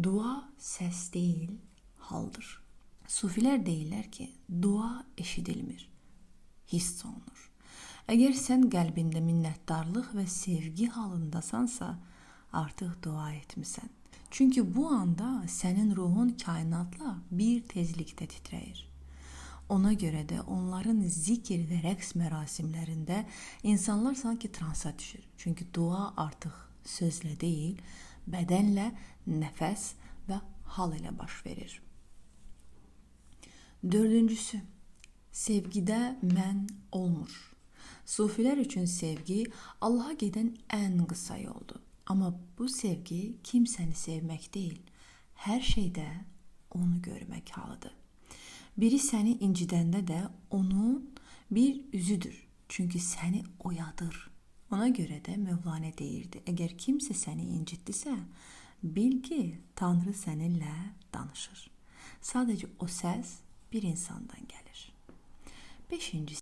Dua ses değil, haldır. Sufiler deyirlər ki, dua eşidilmir, hiss olunur. Əgər sən qəlbində minnətdarlıq və sevgi halındasansa, artıq dua etmisən. Çünki bu anda sənin ruhun kainatla bir tezlikdə titrəyir. Ona görə də onların zikir və rəqs mərasimlərində insanlar sanki transa düşür. Çünki dua artıq sözlə deyil, bədənlə, nəfəs və hal ilə baş verir. Dördüncüsü, sevgidə mən olmur. Sufilər üçün sevgi Allaha gedən ən qısa yoldur. Amma bu sevgi kimsəni sevmək deyil, hər şeydə onu görmək halıdır. Biri səni incidəndə də onun bir üzüdür. Çünki səni oyadır. Ona görə də Mövlana deyirdi, əgər kimsə səni incitdisə, bil ki, Tanrı səninlə danışır. Sadəcə o səs bir insandan gəlir. Beşincisi,